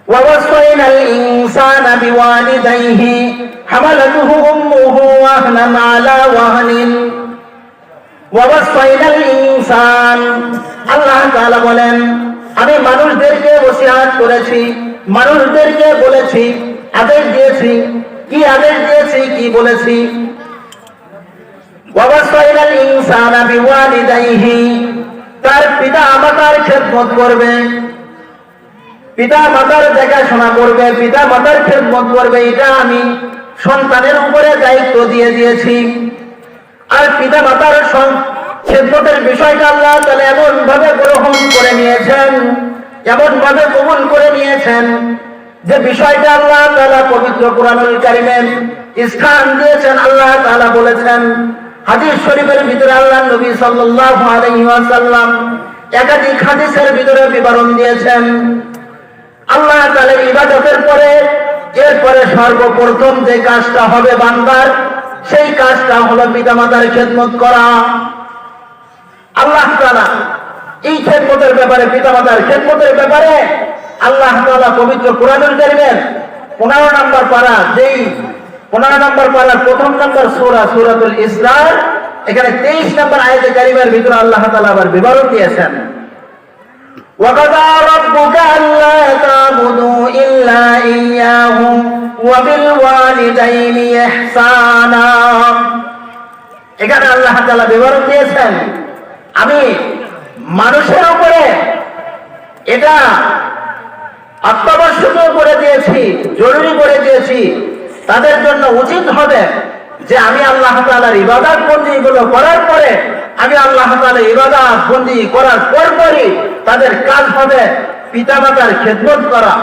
ووصينا الإنسان بوالديه حملته أمه وهنا على وهن ووصينا الإنسان আল্লাহ তাআলা বলেন আমি মানুষদেরকে ওসিয়াত করেছি, মানুষদেরকে বলেছি, আদেশ দিয়েছি। কি আদেশ দিয়েছি, কি বলেছি? ওয়াসাইনা আল ইনসানা বিওয়ালিদাইহি, তার পিতা মাতার খেদমত করবে, পিতা মাতার দেখাশোনা করবে, পিতা মাতার খেদমত করবে। এটা আমি সন্তানের উপরে দায়িত্ব দিয়ে দিয়েছি। আর পিতা মাতার খেদমতের বিষয়টা আল্লাহ তাআলা এমন ভাবে গ্রহণ করে নিয়েছেন, এমন ভাবে কবুল করে নিয়েছেন যে বিষয়টা আল্লাহ তাআলা পবিত্র কোরআনুল কারীমে স্থান দিয়েছেন। আল্লাহ তাআলা বলেছেন, হাদিস শরীফের ভিতরে আল্লাহ নবী সাল্লাল্লাহু আলাইহি ওয়াসাল্লাম একাধিক হাদিসের ভিতরে বিবরণ দিয়েছেন। আল্লাহ তাআলা ইবাদতের পরে এরপরে সর্বপ্রথম যে কাজটা হবে বান্দার, সেই কাজটা হলো পিতামাতার খেদমত করা। আল্লাহ তাআলা এই খেদমতের ব্যাপারে, পিতামাতার খেদমতের ব্যাপারে আল্লাহ তাআলা পবিত্র কোরআনুল কারীমের 15 নম্বর পারা, যেই 15 নম্বর পারার প্রথম নম্বর সূরা সূরাতুল ইসরার, এখানে 23 নম্বর আয়াতে কারিমার ভিতরে আল্লাহ তাআলা আবার বিবরণ দিয়েছেন, وَقَضَىٰ رَبُّكَ أَلَّا تَعْبُدُوا إِلَّا إِيَّاهُ وَبِالْوَالِدَيْنِ إِحْسَانًا। এখানে আল্লাহ তাআলা বিবরণ দিয়েছেন আমি মানুষের উপরে এটা অত্যাবশ্যক করে দিয়েছি, জরুরি করে দিয়েছি। তাদের জন্য উচিত হবে যে আমি আল্লাহ তাআলার ইবাদত বন্দেগীগুলো করার পরে, আমি আল্লাহ তাআলার ইবাদত বন্দেগী করার পরপরই তাদের কাজ হবে পিতামাতার খেদমত করা।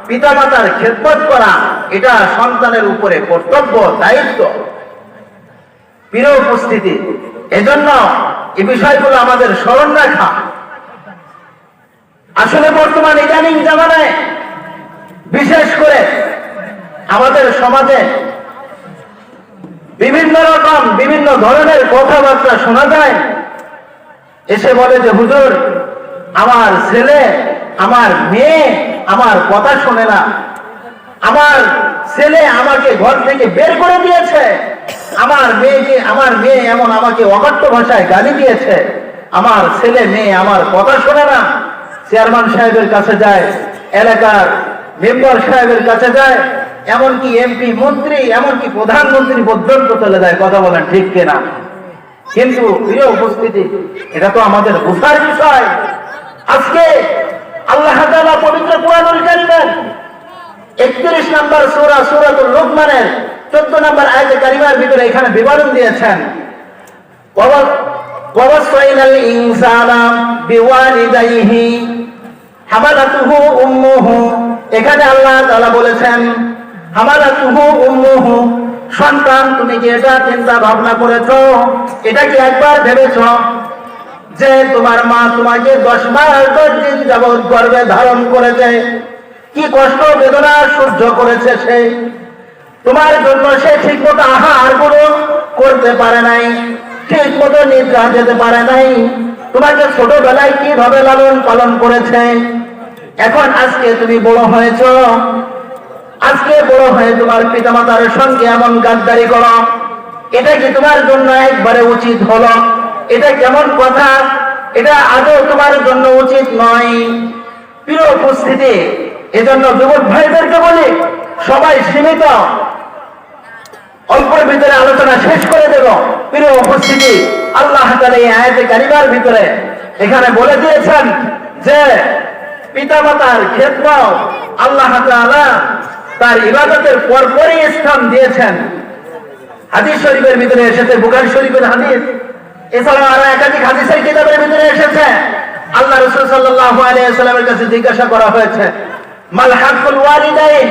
পিতামাতার খেদমত করা এটা সন্তানের উপরে কর্তব্য, দায়িত্ব। প্রিয় উপস্থিতি, এজন্য এই বিষয়গুলো আমাদের স্মরণ রাখা। আসলে বর্তমান ইদানিং জামানায় বিশেষ করে আমাদের সমাজে বিভিন্ন রকম বিভিন্ন ধরনের কথাবার্তা শোনা যায়। এসে বলে যে হুজুর, আমার ছেলে, আমার মেয়ে আমার কথা শোনে না, আমার ছেলে আমাকে ঘর থেকে বের করে দিয়েছে, আমার মেয়ে এমন আমাকে অকথ্য ভাষায় গালি দিয়েছে, আমার ছেলে মেয়ে আমার কথা শোনে না। চেয়ারম্যান সাহেবের কাছে যায়, এলাকার মেম্বার সাহেবের কাছে যায়, এমনকি এমপি, মন্ত্রী, এমনকি প্রধানমন্ত্রী পর্যন্ত চলে যায়। কথা বলেন ঠিক কিনা? কিন্তু প্রিয় উপস্থিতি, এটা তো আমাদের বোঝার বিষয়। আজকে আল্লাহ তাআলা পবিত্র কোরআনুল কারীমের 31 নম্বর সূরা সূরাতুল লুকমানের 14 নম্বর আয়াতে কারিমার ভিতরে এখানে বিবরণ দিয়েছেন, ওয়াসাইনাল ইনসানা বিওয়ালিদাইহি হামালাতুহু উম্মুহু। এখানে আল্লাহ তাআলা বলেছেন হামালাতুহু উম্মুহু, সন্তান তুমি কি এটা চিন্তা ভাবনা করেছো? এটা কি একবার ভেবেছো যে তোমার মা তোমাকে 10 মাস 10 দিন যাবৎ গর্ভে ধারণ করেছে, কি কষ্ট বেদনা সহ্য করেছে সে তোমার জন্য? সে ঠিক মতো আহার গ্রহণ করতে পারে নাই, ঠিক মতো নিদ্রা যেতে পারে নাই, তোমাকে ছোটবেলায় কিভাবে লালন পালন করেছে। এখন আজকে তুমি বড় হয়েছো, আজকে বড় হয়ে তোমার পিতামাতার সঙ্গে এমন গাদ্দারি করো, এটা কি তোমার জন্য একবারে উচিত হলো? এটা কেমন কথা? এটা আদৌ তোমার জন্য উচিত নয়। প্রিয় উপস্থিতি, এজন্য যুবক ভাইদেরকে বলি, সবাই সীমিত, অল্পের ভিতরে আলোচনা শেষ করে দেব। প্রিয় উপস্থিতি, আল্লাহ তাআলা এই আয়াতে কারিমার ভিতরে এখানে বলে দিয়েছেন যে পিতামাতার খেদমত আল্লাহ তাআলা তার ইবাদতের পরপরই স্থান দিয়েছেন। হাদিস শরীফের ভিতরে এসেছে, বুখারী শরীফের হাদিস, এছাড়াও আরো একাধিক হাদিসের কিতাবের ভিতরে এসেছে। আল্লাহ রাসূল সাল্লাল্লাহু আলাইহি ওয়াসাল্লামের কাছে জিজ্ঞাসা করা হয়েছে, মাল হাক্কুল ওয়ালিদাইন,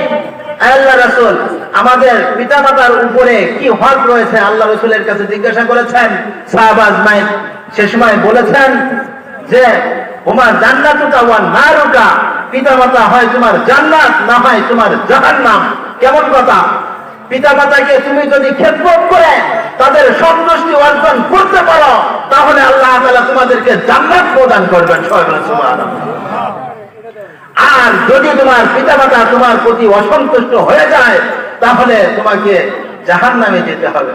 আল্লাহ রাসূল আমাদের পিতামাতার উপরে কি হক রয়েছে? আল্লাহ রাসূলের কাছে জিজ্ঞাসা করেছেন সাহাবা আজমাইন। সে সময় বলেছেন যে ওমা জান্নাতুকা ওয়া নারুকা, পিতামাতা হয় তোমার জান্নাত, না হয় তোমার জাহান্নাম। কেমন কথা? পিতামাতাকে তুমি যদি খেদমত করে তাদের সন্তুষ্টি অর্জন করতে পারো, তাহলে আল্লাহ তাআলা তোমাদেরকে জান্নাত প্রদান করবেন। সুবহানাল্লাহ। আর যদি তোমার পিতামাতা তোমার প্রতি অসন্তুষ্ট হয়ে যায় তাহলে তোমাকে জাহান্নামে যেতে হবে।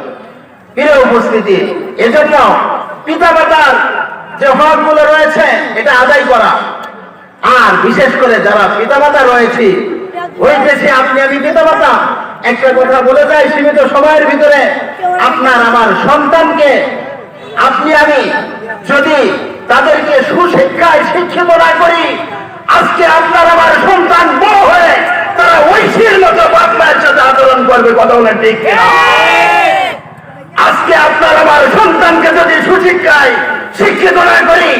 প্রিয় উপস্থিতি, এজন্য পিতামাতার যে হকগুলো রয়েছে এটা আদায় করা। আর বিশেষ করে যারা পিতামাতা রয়েছে হইতেছে আপনি আমি পিতামাতা, একটা কথা বলে যাই সীমিত সময়ের ভিতরে, আপনার আমার সন্তানকে আপনি আমি যদি তাদেরকে সুশিক্ষায় শিক্ষিত না করি, আজকে আপনার আমার সন্তান বড় হয়ে তারা ঐশীর মতো বাপ মায়ের সাথে আচরণ করবে। কথা বলেন ঠিক কিনা? আজকে আপনার আমার সন্তানকে যদি সুশিক্ষায় শিক্ষিত না করি,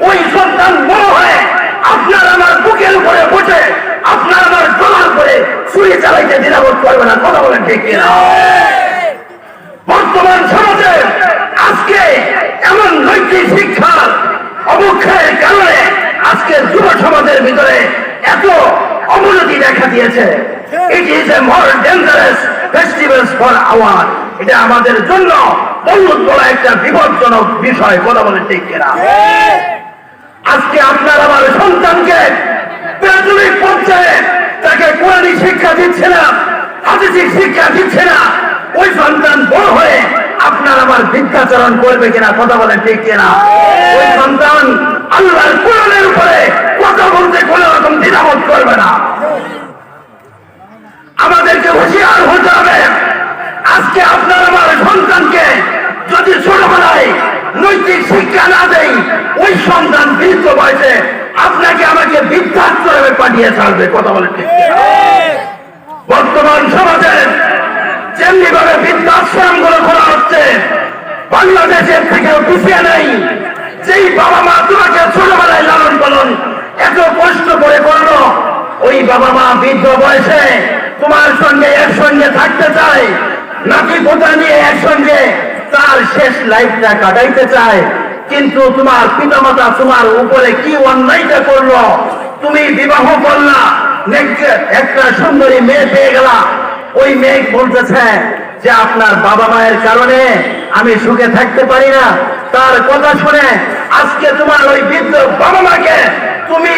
ওই সন্তান বড় হয়ে আপনার আমার বুকের উপরে বসে আপনার আমার গলার করে ছুরি চালাইতে দ্বিধাবোধ করবে না। কথা বলেন ঠিক কিনা? বর্তমান সমাজে আজকে এমন নৈতিক শিক্ষার অবক্ষয়ের কারণে আজকে যুব সমাজের ভিতরে এত অবনতি দেখা দিয়েছে। It is a more dangerous festivals for our. এটা আমাদের জন্য বহুত বড় একটা বিপজ্জনক বিষয়। কথা বলেন ঠিক কিনা? আজকে আপনার আমার সন্তানকে প্রাথমিক পর্যায়ে তাকে কোরআনী শিক্ষা দিচ্ছে না, হাদিসিক শিক্ষা দিচ্ছে না, ওই সন্তান বড় হয়ে আপনার আমার বিদ্যাচরণ করবে কিনা? কথা বলেন ঠিক কিনা? ওই সন্তান আল্লাহর কোরআনের উপরে কথা বলতে কোনো রকম দ্বিধাবোধ করবে না। আমাদেরকে হুঁশিয়ার হতে হবে। আজকে আপনার আমার সন্তানকে যদি ছোটবেলায় নৈতিক শিক্ষা না দেয়, ওই সন্তান বৃদ্ধ বয়সে আপনাকে আমাকে বৃদ্ধাশ্রমে পাঠিয়ে ছাড়বে। কথা বলেন ঠিক কিনা? বর্তমান সমাজে যেমনি ভাবে বৃদ্ধাশ্রম গুলো খোলা হচ্ছে, বাংলাদেশের থেকেও পিছিয়ে নেই। যেই বাবা মা তোমাকে ছোটবেলায় লালন পালন এত কষ্ট করে করলো, ওই বাবা মা বৃদ্ধ বয়সে তোমার সঙ্গে একসঙ্গে থাকতে চায়, নাতি পোতা নিয়ে একসঙ্গে তার শেষ লাইফটা কাটাইতে চায়। কিন্তু তোমার পিতামাতা তোমার উপরে কি অন্যায়টা করলো, তুমি বিবাহ করলা, একটা সুন্দরী মেয়ে পেয়ে গেলা, ওই মেয়ে বলতেছে যে আপনার বাবা মায়ের কারণে আমি সুখে থাকতে পারি না। তার কথা শুনে আজকে তোমার ওই বৃদ্ধ বাবা মাকে তুমি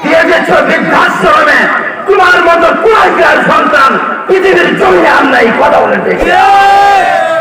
দিয়ে দিচ্ছ বৃদ্ধাশ্রমে। তোমার মতো কুলাইকার সন্তান পৃথিবীর জমিনে আর নাই। কথা বলে দেখি।